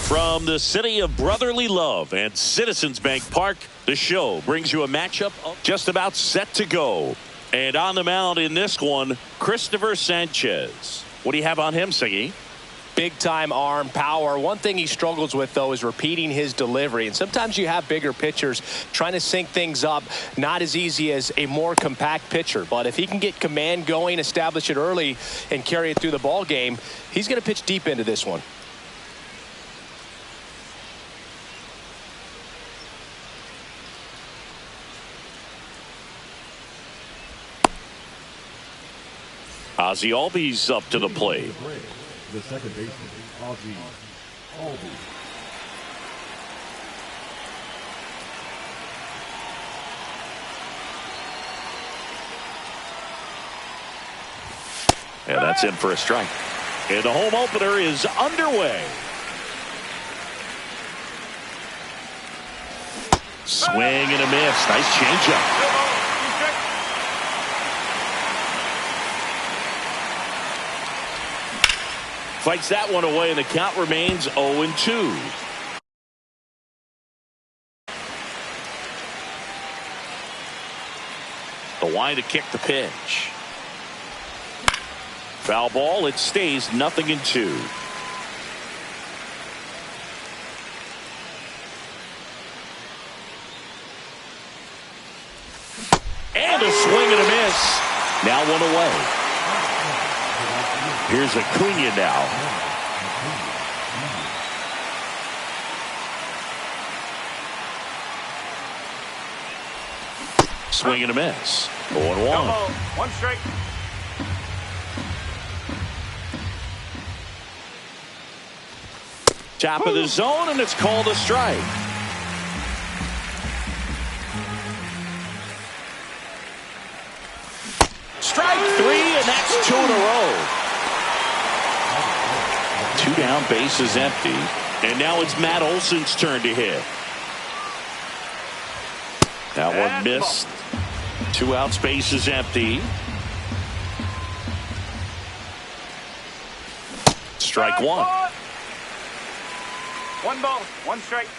From the city of brotherly love and Citizens Bank Park, the show brings you a matchup just about set to go. And on the mound in this one, Christopher Sanchez. What do you have on him, Siggy? Big time arm power. One thing he struggles with, though, is repeating his delivery. And sometimes you have bigger pitchers trying to sync things up. Not as easy as a more compact pitcher. But if he can get command going, establish it early, and carry it through the ball game, he's going to pitch deep into this one. Ozzie Albies up to the plate. The second baseman, Ozzie Albies. And that's in for a strike. And the home opener is underway. Swing and a miss. Nice changeup. Fights that one away, and the count remains 0-2. The line to kick the pitch. Foul ball. It stays 0-2. And a swing and a miss. Now one away. Here's Acuna now. Swing and a miss. 0-1. One strike. Top of the zone, and it's called a strike. Strike three, and that's 2 in a row. 2 down, bases empty. And now it's Matt Olson's turn to hit. That one missed. 2 outs, bases empty. Strike one. 1 ball, 1 strike.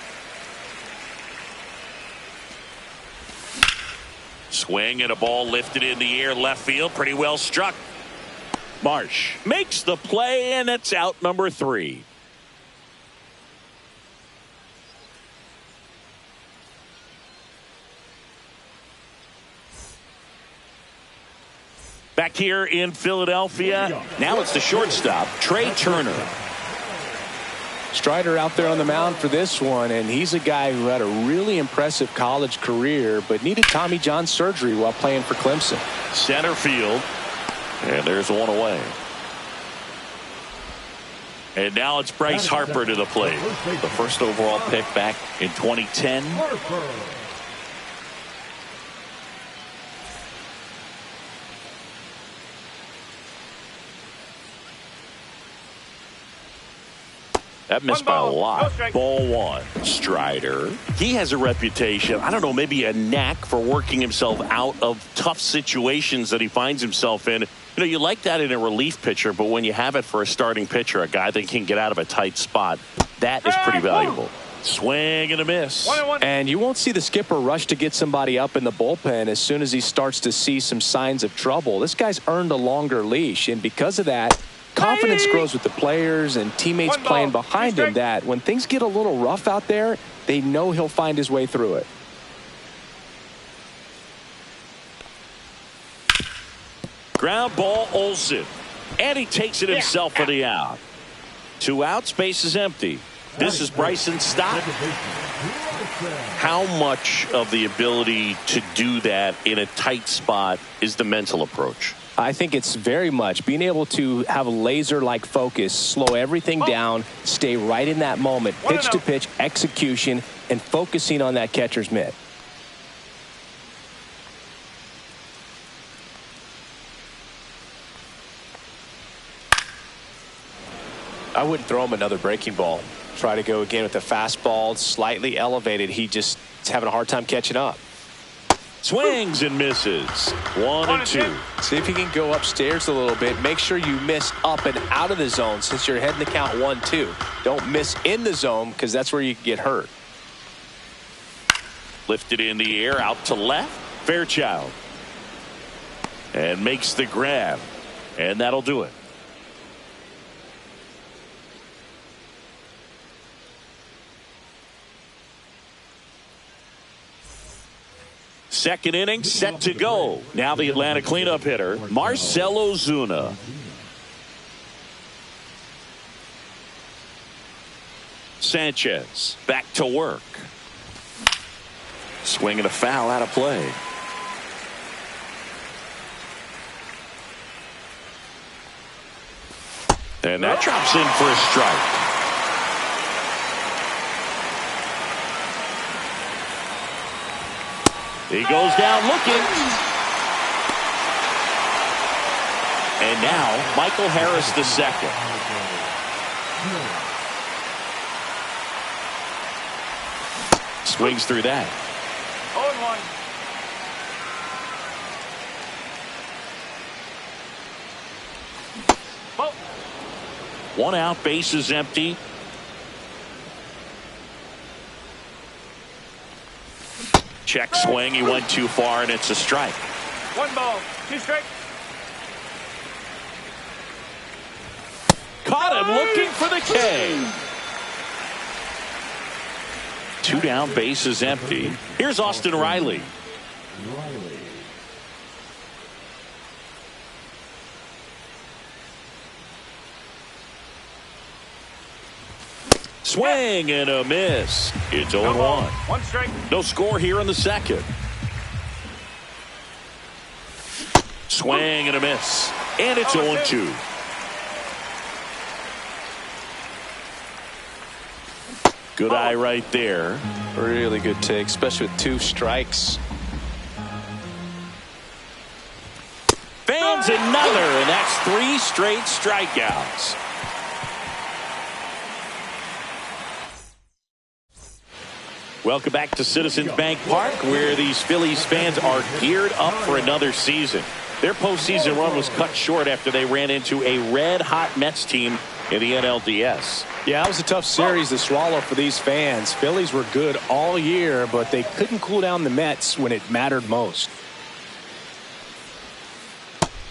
Swing and a ball lifted in the air, left field, pretty well struck. Marsh makes the play, and it's out number 3. Back here in Philadelphia, now it's the shortstop, Trey Turner. Strider out there on the mound for this one, and he's a guy who had a really impressive college career, but needed Tommy John surgery while playing for Clemson. Center field. And there's one away. And now it's Bryce Harper to the plate. The first overall pick back in 2010. That missed by a lot. Ball one. Strider. He has a reputation, I don't know, maybe a knack for working himself out of tough situations that he finds himself in. You know, you like that in a relief pitcher, but when you have it for a starting pitcher, a guy that can get out of a tight spot, that is pretty valuable. Swing and a miss. And you won't see the skipper rush to get somebody up in the bullpen as soon as he starts to see some signs of trouble. This guy's earned a longer leash, and because of that, confidence grows with the players and teammates playing behind him, that when things get a little rough out there, they know he'll find his way through it. Ground ball, Olson. And he takes it himself for the out. 2 outs, base is empty. This is Bryson Stott. How much of the ability to do that in a tight spot is the mental approach? I think it's very much being able to have a laser-like focus, slow everything down, stay right in that moment, pitch to pitch, execution, and focusing on that catcher's mitt. I wouldn't throw him another breaking ball. Try to go again with the fastball, slightly elevated. He just is having a hard time catching up. Swings and misses. 1-2. See if you can go upstairs a little bit. Make sure you miss up and out of the zone since you're heading to count 1-2. Don't miss in the zone because that's where you can get hurt. Lifted in the air out to left. Fairchild. And makes the grab. And that'll do it. Second inning set to go. Now the Atlanta cleanup hitter, Marcell Ozuna. Sanchez back to work. Swinging a foul out of play. And that drops in for a strike. He goes down looking. And now Michael Harris the second. Swings through that. 0-1. One out, bases empty. Check swing. He went too far, and it's a strike. 1 ball, 2 strikes. Caught him looking for the K. 2 down, bases empty. Here's Austin Riley. Swing and a miss. It's 0-1. 1 strike. No score here in the second. Swing and a miss. And it's 0-2. Good eye right there. Really good take, especially with 2 strikes. Fans another, and that's 3 straight strikeouts. Welcome back to Citizens Bank Park, where these Phillies fans are geared up for another season. Their postseason run was cut short after they ran into a red-hot Mets team in the NLDS. Yeah, it was a tough series to swallow for these fans. Phillies were good all year, but they couldn't cool down the Mets when it mattered most.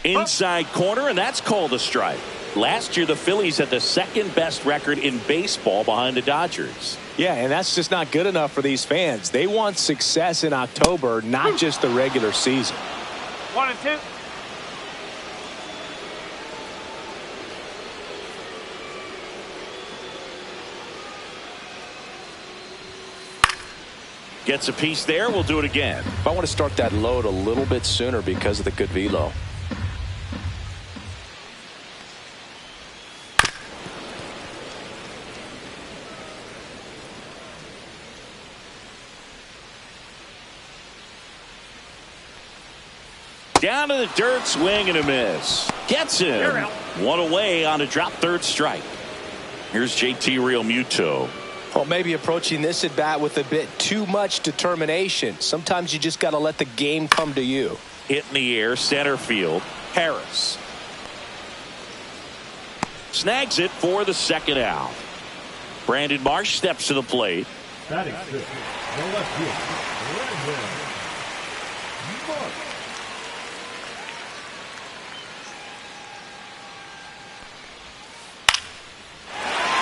Inside corner, and that's called a strike. Last year, the Phillies had the second best record in baseball behind the Dodgers. Yeah, and that's just not good enough for these fans. They want success in October, not just the regular season. 1-2. Gets a piece there. We'll do it again. I want to start that load a little bit sooner because of the good velo. Down to the dirt, swing and a miss. Gets him. 1 away on a drop third strike. Here's JT Realmuto. Well, maybe approaching this at bat with a bit too much determination. Sometimes you just got to let the game come to you. Hit in the air, center field. Harris snags it for the second out. Brandon Marsh steps to the plate. Batting 6, the left fielder, Brandon Marsh.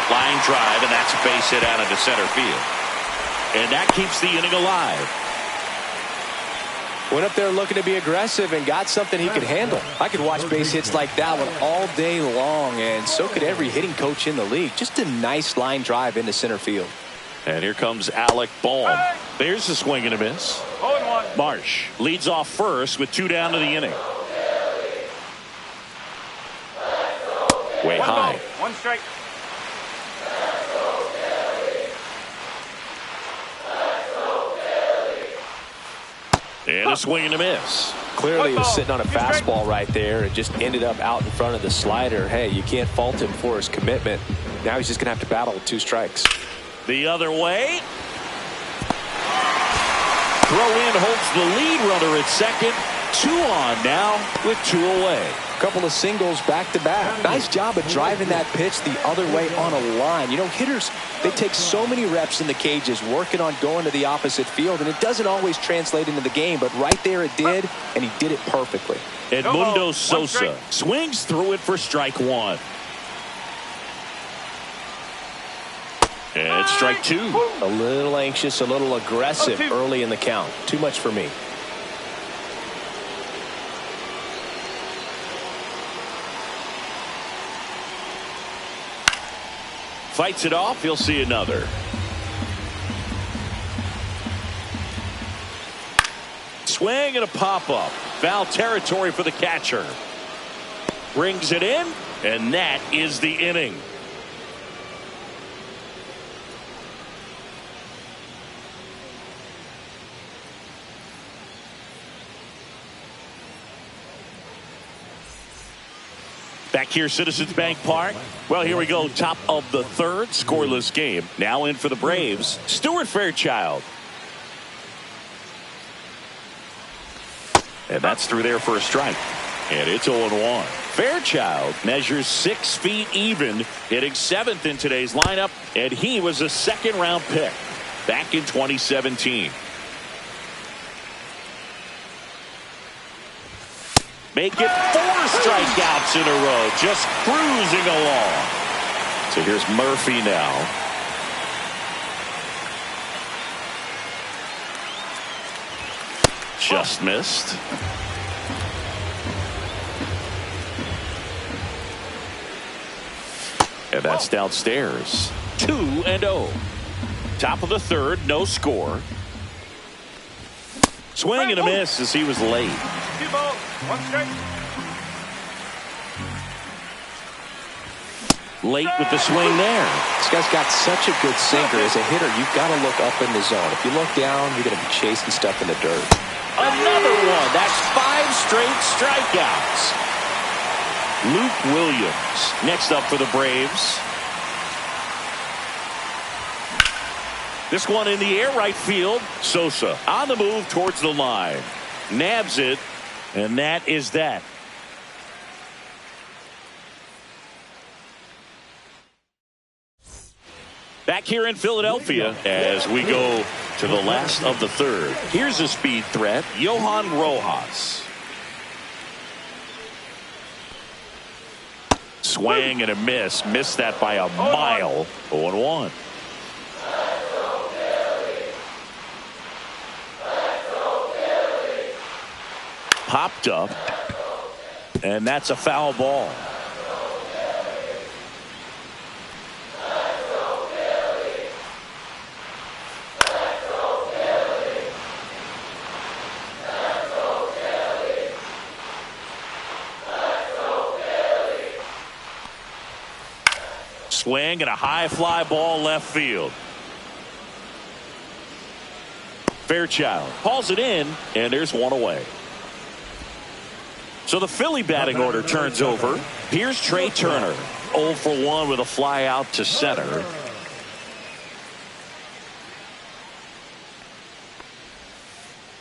Line drive, and that's a base hit out into center field. And that keeps the inning alive. Went up there looking to be aggressive and got something he could handle. I could watch base hits like that one all day long, and so could every hitting coach in the league. Just a nice line drive into center field. And here comes Alec Bohm. There's a swing and a miss. 0-1. Marsh leads off first with 2 down to the inning. Way 1 high. ball, 1 strike. And a swing and a miss. Clearly he was sitting on a fastball right there and just ended up out in front of the slider. Hey, you can't fault him for his commitment. Now he's just going to have to battle with 2 strikes. The other way. throw in holds the lead runner at second. 2 on now with 2 away. Couple of singles back-to-back. Nice job of driving that pitch the other way on a line. You know, hitters, they take so many reps in the cages working on going to the opposite field, and it doesn't always translate into the game, but right there it did, and he did it perfectly. Edmundo Sosa swings through it for strike 1. And strike 2. A little anxious, a little aggressive early in the count. Too much for me. Fights it off. He'll see another. Swing and a pop-up. Foul territory for the catcher. Brings it in, and that is the inning. Back here, Citizens Bank Park. Well, here we go. Top of the third, scoreless game. Now in for the Braves, Stuart Fairchild. And that's through there for a strike. And it's 0-1. Fairchild measures 6 feet even, hitting 7th in today's lineup, and he was a second-round pick back in 2017. Make it 4 strikeouts in a row, just cruising along. So here's Murphy now. Just missed. And that's downstairs. 2-0. Top of the third, no score. Swing and a miss as he was late. 2 balls, 1 strike. Late with the swing there. This guy's got such a good sinker. As a hitter, you've got to look up in the zone. If you look down, you're going to be chasing stuff in the dirt. Another one. That's 5 straight strikeouts. Luke Williams next up for the Braves. This one in the air, right field. Sosa on the move towards the line. Nabs it, and that is that. Back here in Philadelphia as we go to the last of the third. Here's a speed threat, Johan Rojas. Swing and a miss. Missed that by a mile. 0-1. Popped up, and that's a foul ball. Swing and a high fly ball left field. Fairchild hauls it in, and there's one away. So the Philly batting order turns over. Here's Trey Turner. 0 for 1 with a fly out to center.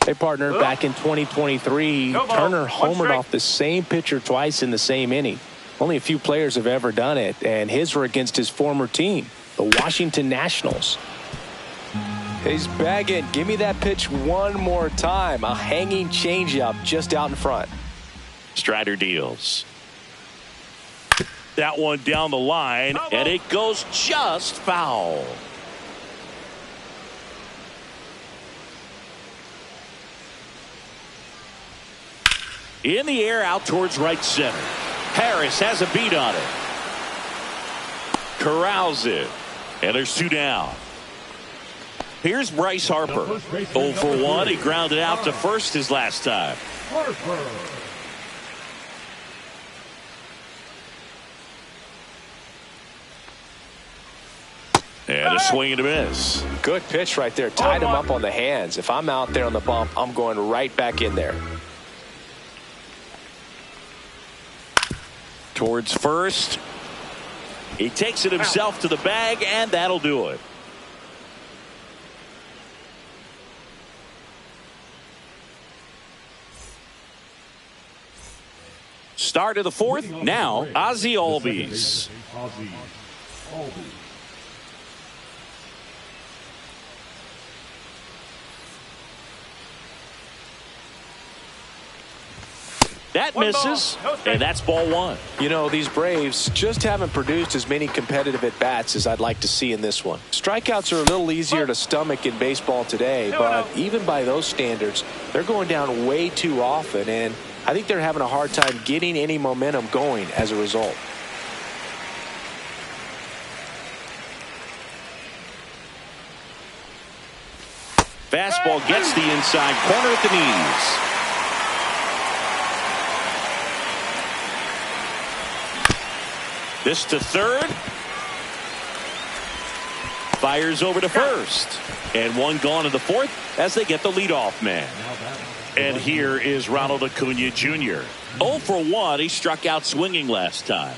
Hey, partner, back in 2023, Turner homered off the same pitcher twice in the same inning. Only a few players have ever done it, and his were against his former team, the Washington Nationals. He's begging, give me that pitch one more time. A hanging changeup just out in front. Strider deals. That one down the line, and it goes just foul. In the air out towards right center. Harris has a beat on it. Corrals it. And there's 2 down. Here's Bryce Harper. 0 for 1. He grounded out to first his last time. And a swing and a miss. Good pitch right there. Tied him up on the hands. If I'm out there on the bump, I'm going right back in there. Towards first. He takes it himself to the bag, and that'll do it. Start of the fourth. Now, Ozzie Albies. Ozzie Albies. That misses, and that's ball one. You know, these Braves just haven't produced as many competitive at-bats as I'd like to see in this one. Strikeouts are a little easier to stomach in baseball today, but even by those standards, they're going down way too often, and I think they're having a hard time getting any momentum going as a result. Fastball gets the inside corner at the knees. This to third. Fires over to first. And one gone in the fourth as they get the leadoff man. And here is Ronald Acuna Jr. 0 for 1. He struck out swinging last time.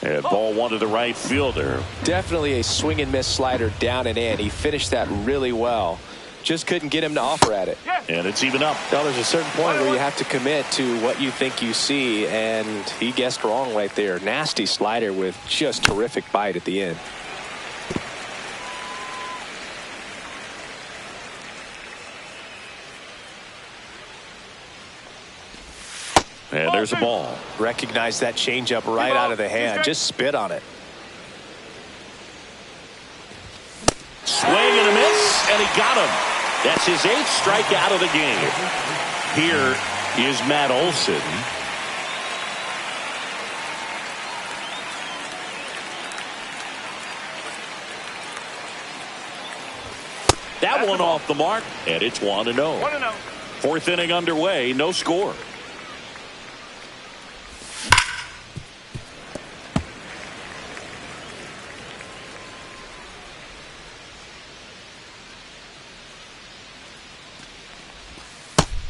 And ball one to the right fielder. Definitely a swing and miss slider down and in. He finished that really well. Just couldn't get him to offer at it. And it's even up. Well, there's a certain point where you have to commit to what you think you see, and he guessed wrong right there. Nasty slider with just terrific bite at the end. And there's a ball. Recognize that changeup right out of the hand. Just spit on it. Swing and a miss, and he got him. That's his 8th strikeout of the game. Here is Matt Olson. That one off the mark, and it's 1-0. 1-0. Fourth inning underway, no score.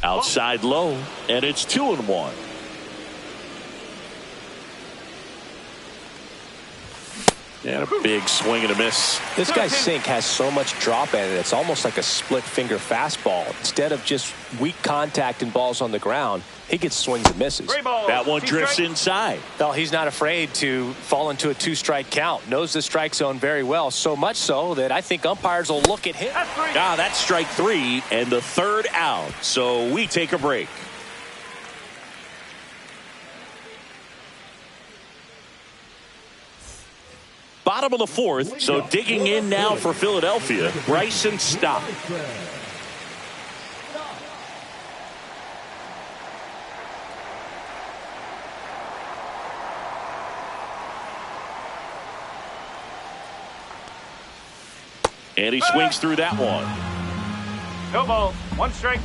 Outside low, and it's 2-1. And a big swing and a miss. This guy's sink has so much drop in it. It's almost like a split finger fastball. Instead of just weak contact and balls on the ground, he gets swings and misses. That one drifts inside. Well, he's not afraid to fall into a 2-strike count. Knows the strike zone very well, so much so that I think umpires will look at him. That's strike 3 and the third out. So we take a break. Bottom of the fourth, so digging in now for Philadelphia, Bryson Stott. And he swings through that one. No ball. 1 strike.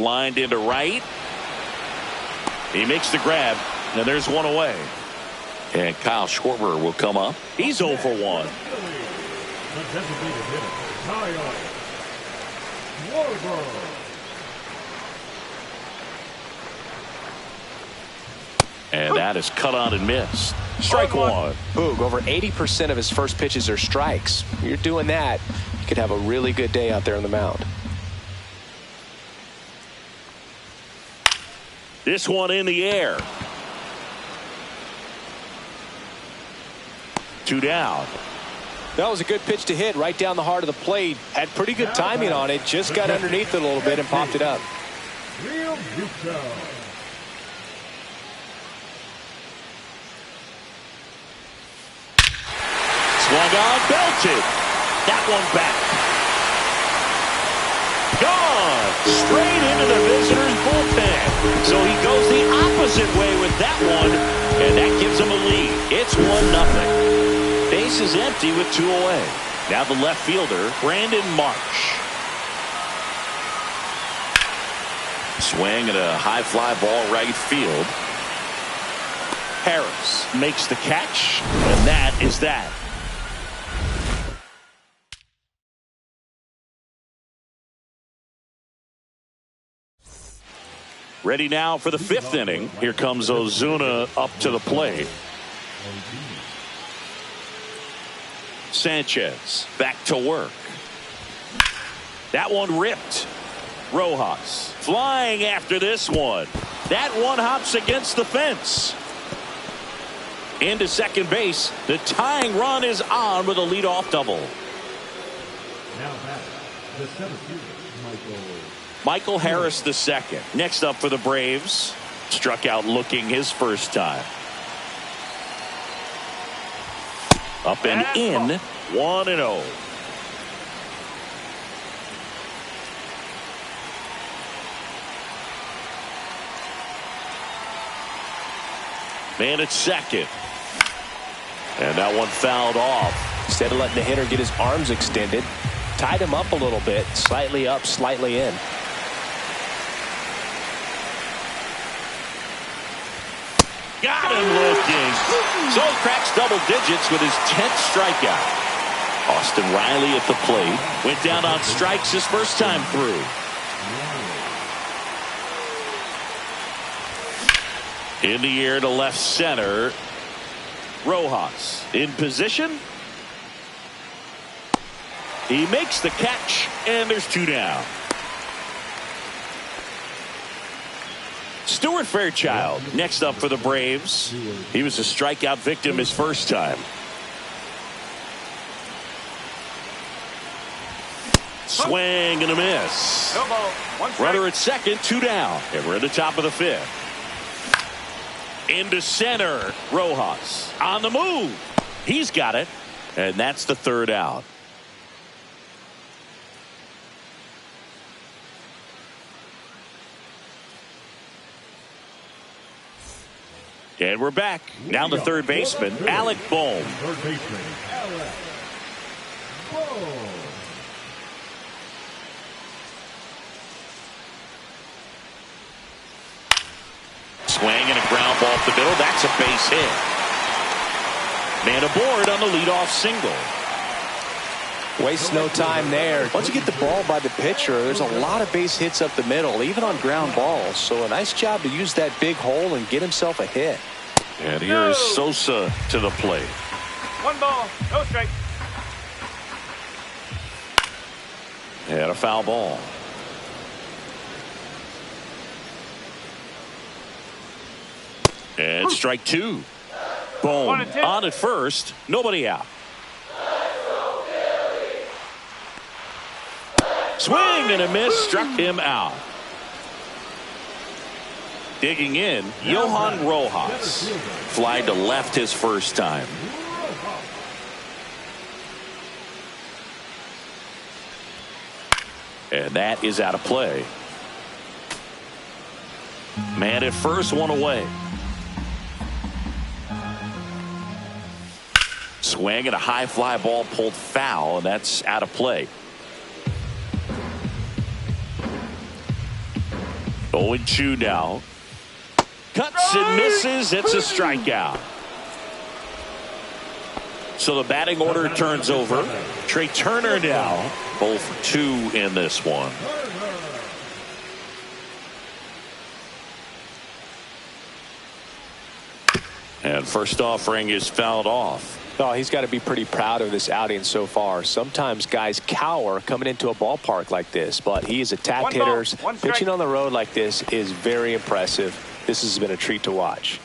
Lined into right. He makes the grab, and there's one away. And Kyle Schwarber will come up. He's 0 for 1. The designated hitter, Kyle Schwarber. And that is cut on and missed. Strike 1. Boog, over 80% of his first pitches are strikes. You're doing that, you could have a really good day out there on the mound. This one in the air. 2 down. That was a good pitch to hit right down the heart of the plate. Had pretty good timing on it. Just got underneath it a little bit and popped it up. Real Gupta. Swung on, belted. That one back. Gone. Straight into the visitor's bullpen. So he goes the opposite way with that one, and that gives him a lead. It's 1-0. Base is empty with 2 away. Now the left fielder, Brandon Marsh. Swing at a high fly ball right field. Harris makes the catch, and that is that. Ready now for the 5th inning. Here comes Ozuna up to the plate. Sanchez back to work. That one ripped. Rojas flying after this one. That one hops against the fence. Into second base. The tying run is on with a leadoff double. Now back, the center fielder, Michael Harris II. Next up for the Braves. Struck out looking his first time. Up and in. 1-0. Man at second. And that one fouled off. Instead of letting the hitter get his arms extended, tied him up a little bit, slightly up, slightly in. Got him looking. So he cracks double digits with his 10th strikeout. Austin Riley at the plate. Went down on strikes his first time through. In the air to left center. Rojas in position. He makes the catch, and there's 2 down. Stuart Fairchild next up for the Braves. He was a strikeout victim his first time. Swing and a miss. No ball. One strike. Runner at second, 2 down. And we're at the top of the 5th. Into center. Rojas on the move. He's got it. And that's the 3rd out. And we're back. Now the third baseman, Alec Bohm. third baseman, Alec Bohm. Swing and a ground ball up the middle. That's a base hit. Man aboard on the leadoff single. Waste no time there. Once you get the ball by the pitcher, there's a lot of base hits up the middle, even on ground balls. So a nice job to use that big hole and get himself a hit. And here is Sosa to the plate. 1 ball. No strike. And a foul ball. And strike 2. Boom. On at first. Nobody out. Swing and a miss. Struck him out. Digging in, Johan Rojas. Fly to left his first time. And that is out of play. Man at first, 1 away. Swing and a high fly ball pulled foul, and that's out of play. 0-2 now. Cuts and misses. It's a strikeout. So the batting order turns over. Trey Turner now 0 for 2 in this one. And first offering is fouled off. Oh, he's got to be pretty proud of this outing so far. Sometimes guys cower coming into a ballpark like this, but he has attacked hitters. Pitching on the road like this is very impressive. This has been a treat to watch.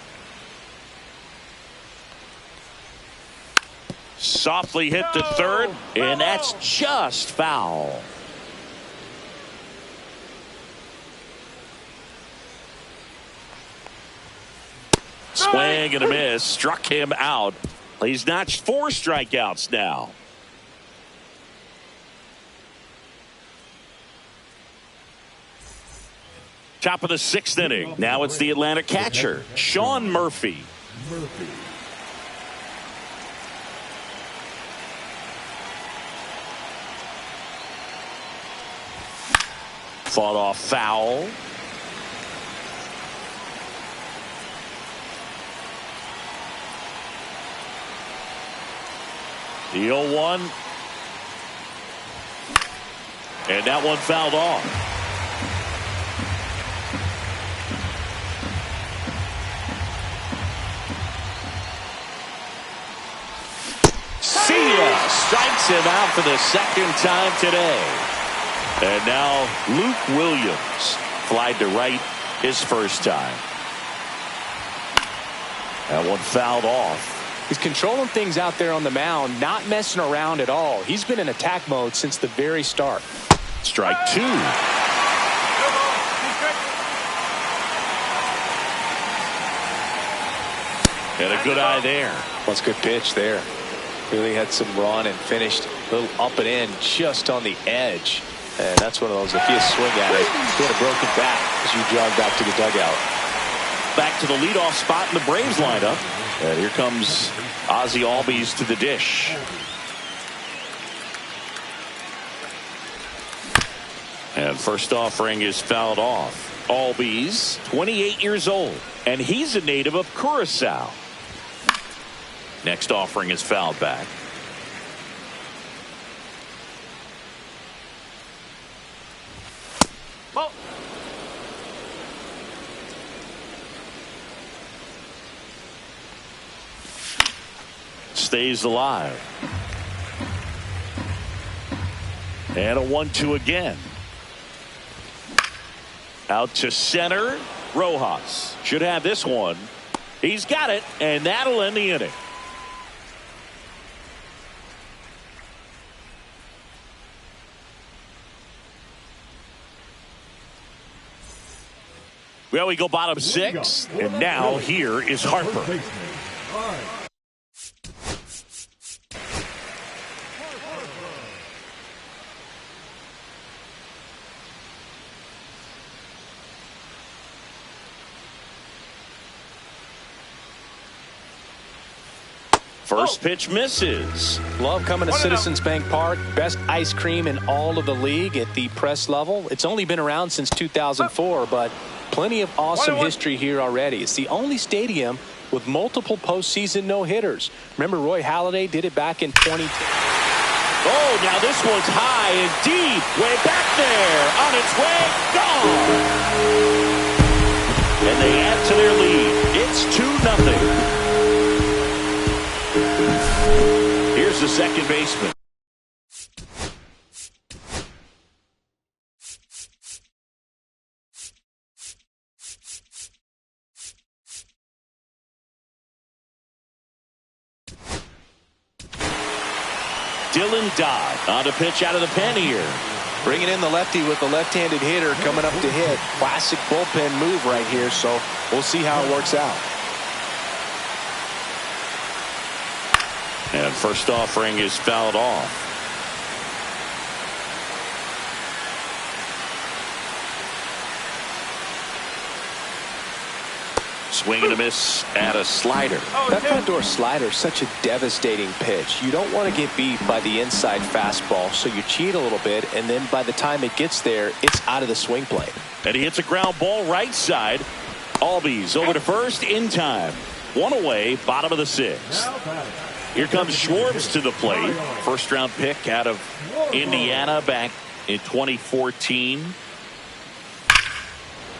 Softly hit to third, and that's just foul. Swing and a miss. Struck him out. He's notched 4 strikeouts now. Top of the 6th inning. Now it's the Atlanta catcher, Sean Murphy. Fought off foul. The 0-1. And that one fouled off. See ya. strikes him out for the second time today. And now Luke Williams flied to right his first time. That one fouled off. He's controlling things out there on the mound, not messing around at all. He's been in attack mode since the very start. Strike two. And a good eye there. That's a good pitch there. Really had some run and finished a little up and in just on the edge. And that's one of those, if you swing at it, you had a broken bat as you jog back to the dugout. Back to the leadoff spot in the Braves lineup. And here comes Ozzie Albies to the dish. And first offering is fouled off. Albies, 28 years old, and he's a native of Curacao. Next offering is fouled back. Ball. Stays alive. And a 1-2 again. Out to center. Rojas should have this one. He's got it, and that'll end the inning. Well, we go bottom six, and now here is Harper. First pitch misses. Love coming to Citizens Bank Park. Best ice cream in all of the league at the press level. It's only been around since 2004, but plenty of awesome history here already. It's the only stadium with multiple postseason no-hitters. Remember Roy Halladay did it back in 2010. Oh, now this one's high and deep. Way back there. On its way. Gone. And they add to their lead. It's 2-0. Here's the second baseman. Dylan Dodd on a pitch out of the pen here. Bringing in the lefty with the left-handed hitter coming up to hit. Classic bullpen move right here, so we'll see how it works out. And first offering is fouled off. Swing and a miss at a slider. That front door slider is such a devastating pitch. You don't want to get beat by the inside fastball, so you cheat a little bit, and then by the time it gets there, it's out of the swing plane. And he hits a ground ball right side. Albies over to first in time. One away, bottom of the sixth. Here comes Schwartz to the plate. First round pick out of Indiana back in 2014.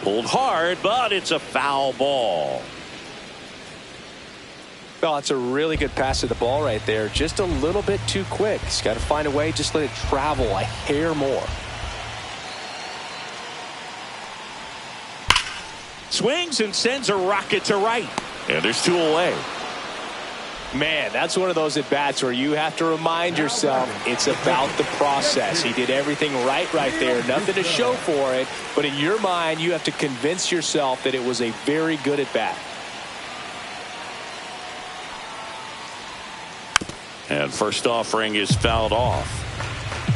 Pulled hard, but it's a foul ball. Oh, it's a really good pass to the ball right there. Just a little bit too quick. He's got to find a way. Just let it travel a hair more. Swings and sends a rocket to right. And there's two away. Man, that's one of those at-bats where you have to remind yourself it's about the process. He did everything right there. Nothing to show for it. But in your mind, you have to convince yourself that it was a very good at-bat. And first offering is fouled off.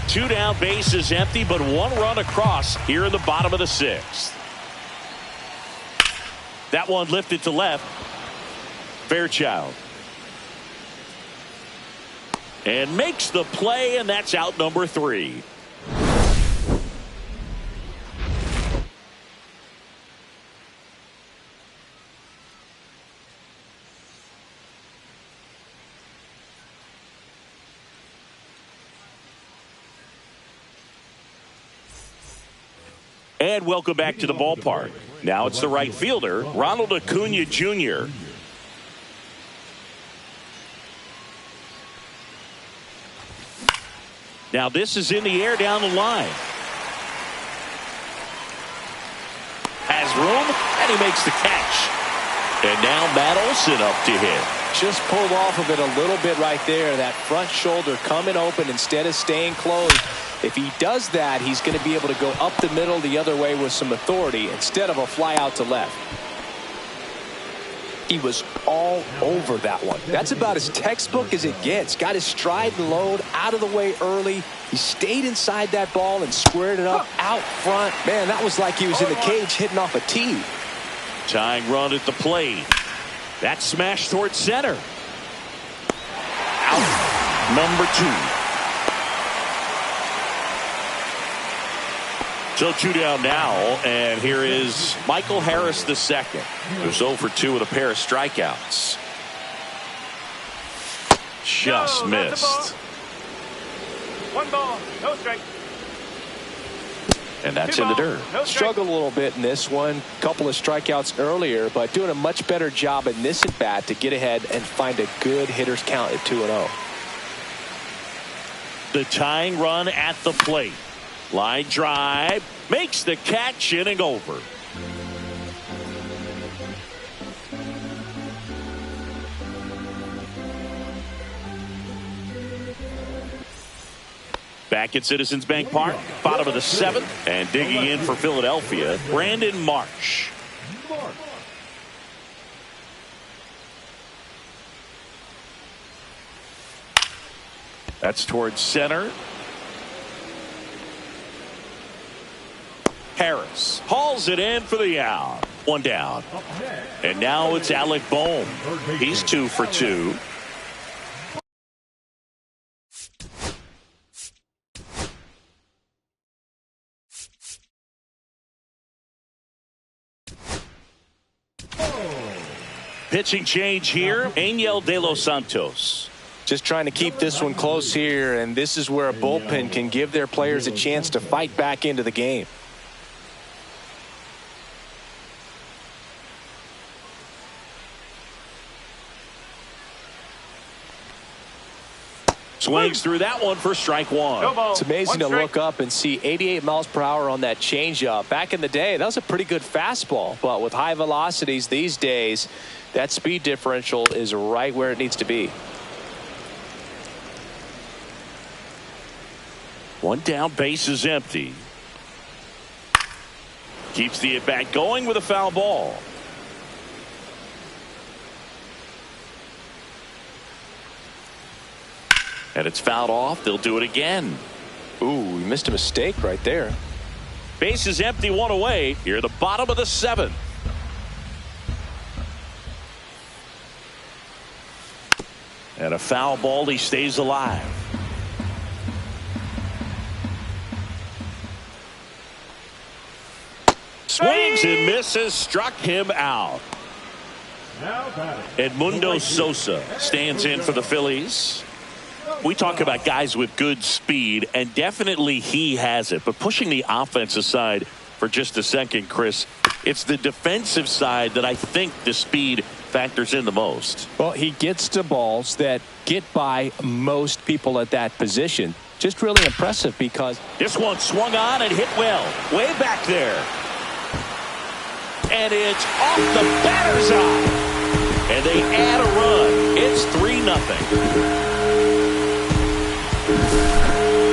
Two down, bases empty, but one run across here in the bottom of the sixth. That one lifted to left. Fairchild. And makes the play, and that's out number 3. And welcome back to the ballpark. Now it's the right fielder, Ronald Acuna Jr. Now this is in the air down the line. Has room, and he makes the catch. And now Matt Olson up to hit. Just pulled off of it a little bit right there. That front shoulder coming open instead of staying closed. If he does that, he's going to be able to go up the middle the other way with some authority instead of a fly out to left. He was all over that one. That's about as textbook as it gets. Got his stride and load out of the way early. He stayed inside that ball and squared it up out front. Man, that was like he was in the cage hitting off a tee. Tying run at the plate. That smash towards center. Out number 2. So 2 down now, and here is Michael Harris II, who's 0 for 2 with a pair of strikeouts. Just missed. 1 ball, no strike. And that's in the dirt. Struggled a little bit in this one. Couple of strikeouts earlier, but doing a much better job in this at bat to get ahead and find a good hitter's count at 2-0. The tying run at the plate. Line drive, makes the catch, inning over. Back at Citizens Bank Park, bottom of the 7th, and digging in for Philadelphia, Brandon Marsh. That's towards center. Harris hauls it in for the out. 1 down. And now it's Alec Bohm. He's 2 for 2. Pitching change here, Angel De Los Santos. Just trying to keep this one close here, and this is where a bullpen can give their players a chance to fight back into the game. Swings through that one for strike 1. It's amazing to look up and see 88 miles per hour on that changeup. Back in the day, that was a pretty good fastball, but with high velocities these days, that speed differential is right where it needs to be. 1 down, base is empty. Keeps the at bat going with a foul ball. And it's fouled off. They'll do it again. Ooh, we missed a mistake right there. Base is empty, 1 away. Here at the bottom of the 7th. And a foul ball. He stays alive. Swings and misses. Struck him out. Edmundo Sosa stands in for the Phillies. We talk about guys with good speed, and definitely he has it. But pushing the offense aside for just a second, Chris, it's the defensive side that I think the speed factors in the most. Well, he gets to balls that get by most people at that position. Just really impressive because this one swung on and hit well. Way back there. And it's off the batter's eye. And they add a run. It's 3-0.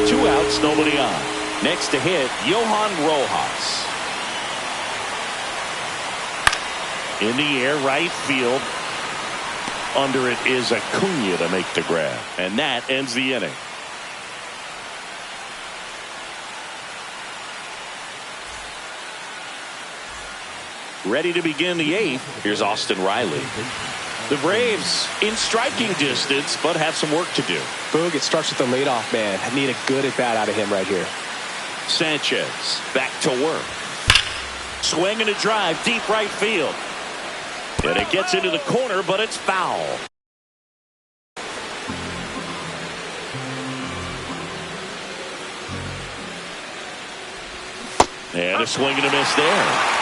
2 outs, nobody on. Next to hit, Johan Rojas. In the air, right field. Under it is Acuna to make the grab. And that ends the inning. Ready to begin the 8th. Here's Austin Riley. The Braves in striking distance, but have some work to do. Boog, it starts with the leadoff man. I need a good at bat out of him right here. Sanchez back to work. Swing and a drive, deep right field. And it gets into the corner, but it's foul. And a swing and a miss there.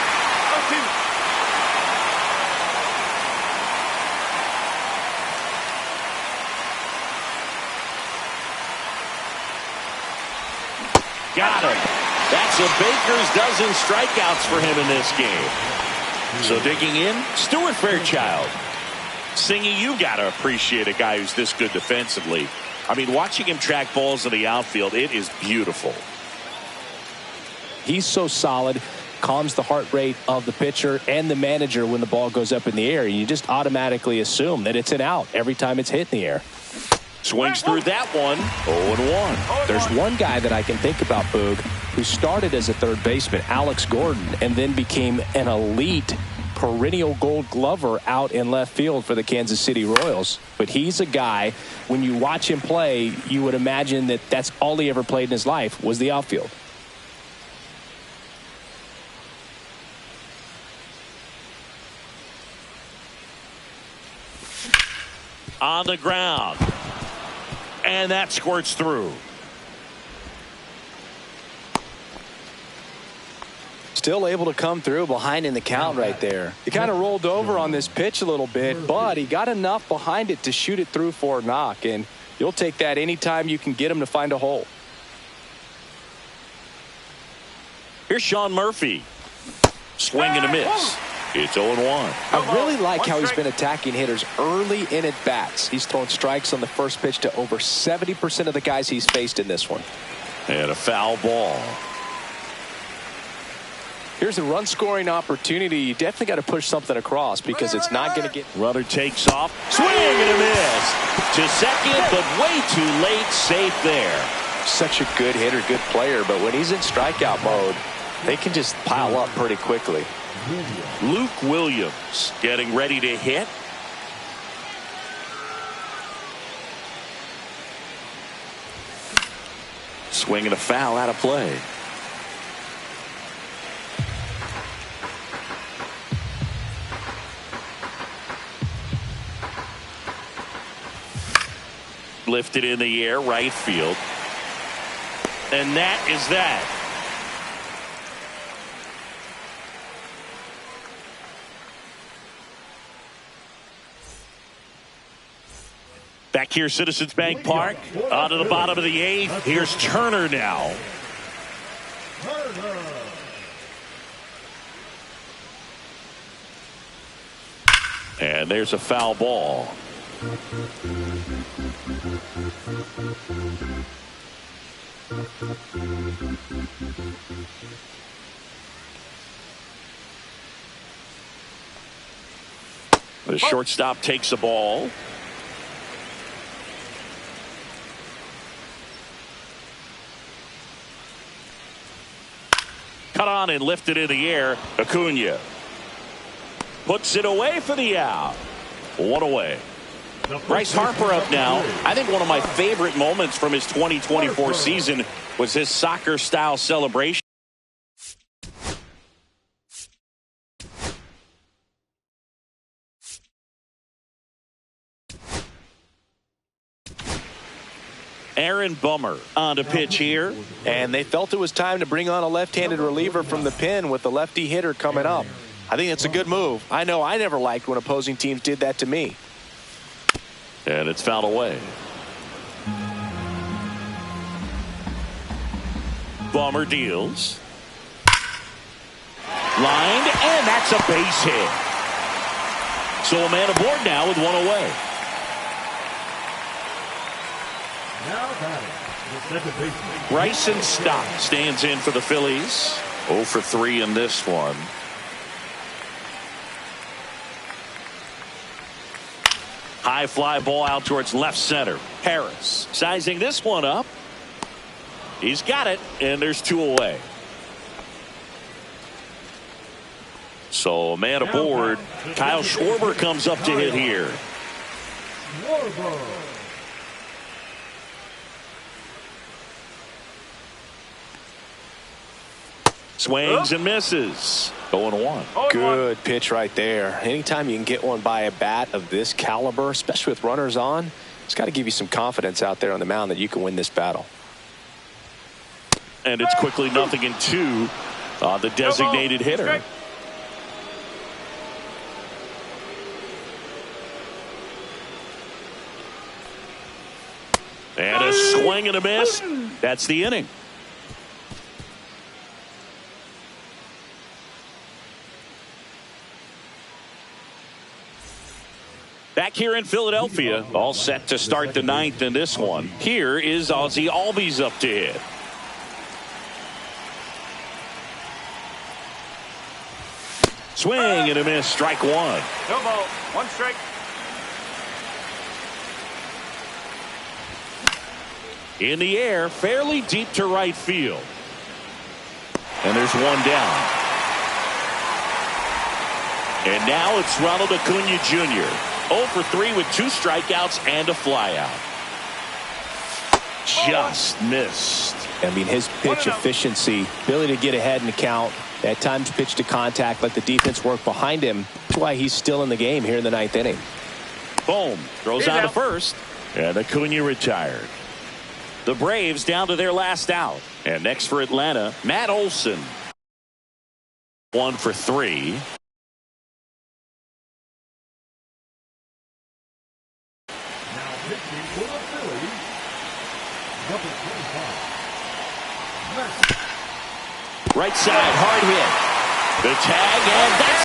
got him. That's a baker's dozen strikeouts for him in this game. So digging in, Stuart Fairchild. Singy, you got to appreciate a guy who's this good defensively. I mean, watching him track balls in the outfield, it is beautiful. He's so solid, calms the heart rate of the pitcher and the manager when the ball goes up in the air. You just automatically assume that it's an out every time it's hit in the air. Swings through that one. 0-1. There's one guy that I can think about, Boog, who started as a third baseman, Alex Gordon, and then became an elite perennial Gold Glover out in left field for the Kansas City Royals. But he's a guy, when you watch him play, you would imagine that that's all he ever played in his life was the outfield. On the ground. And that squirts through. Still able to come through behind in the count right there. He kind of rolled over on this pitch a little bit, but he got enough behind it to shoot it through for a knock, and you'll take that anytime you can get him to find a hole. Here's Sean Murphy. Swing and a miss. It's 0-1. I really like how he's been attacking hitters early in at bats. He's thrown strikes on the first pitch to over 70% of the guys he's faced in this one. And a foul ball. Here's a run scoring opportunity. You definitely got to push something across because it's not going to get. Runner takes off. Swing and a miss. To second, but way too late. Safe there. Such a good hitter, good player, but when he's in strikeout mode, they can just pile up pretty quickly. Luke Williams getting ready to hit. Swing and a foul out of play. Lifted in the air, right field. And that is that. Back here, Citizens Bank Park, on to the bottom of the eighth. Here's Turner now. And there's a foul ball. The shortstop takes the ball. Cut on and lifted in the air. Acuna puts it away for the out. One away. Bryce Harper up now. I think one of my favorite moments from his 2024 season was his soccer style celebration. Aaron Bummer on the pitch here. And they felt it was time to bring on a left-handed reliever from the pen with the lefty hitter coming up. I think it's a good move. I know I never liked when opposing teams did that to me. And it's fouled away. Bummer deals. Lined, and that's a base hit. So a man aboard now with one away. Now batting, the second baseman. Bryson Stott stands in for the Phillies. 0 for 3 in this one. High fly ball out towards left center. Harris sizing this one up. He's got it, and there's 2 away. So a man aboard. Kyle Schwarber comes up to hit here. Schwarber. Swings and misses. 0-1. Good pitch right there. Anytime you can get one by a bat of this caliber, especially with runners on, it's got to give you some confidence out there on the mound that you can win this battle. And it's quickly 0-2 on the designated hitter. And a swing and a miss. That's the inning. Back here in Philadelphia, all set to start the ninth in this one. Here is Ozzie Albies up to hit. Swing and a miss, strike one. No ball, one strike. In the air, fairly deep to right field. And there's one down. And now it's Ronald Acuna Jr. 0 for 3 with 2 strikeouts and a flyout. Just missed. I mean, his pitch efficiency, ability to get ahead in the count, at times pitch to contact, let the defense work behind him. That's why he's still in the game here in the ninth inning. Boom. Throws out to first. And Acuna retired. The Braves down to their last out. And next for Atlanta, Matt Olson. 1 for 3. Now pitching for the Phillies, number 25. Right side, hard hit. The tag, and that's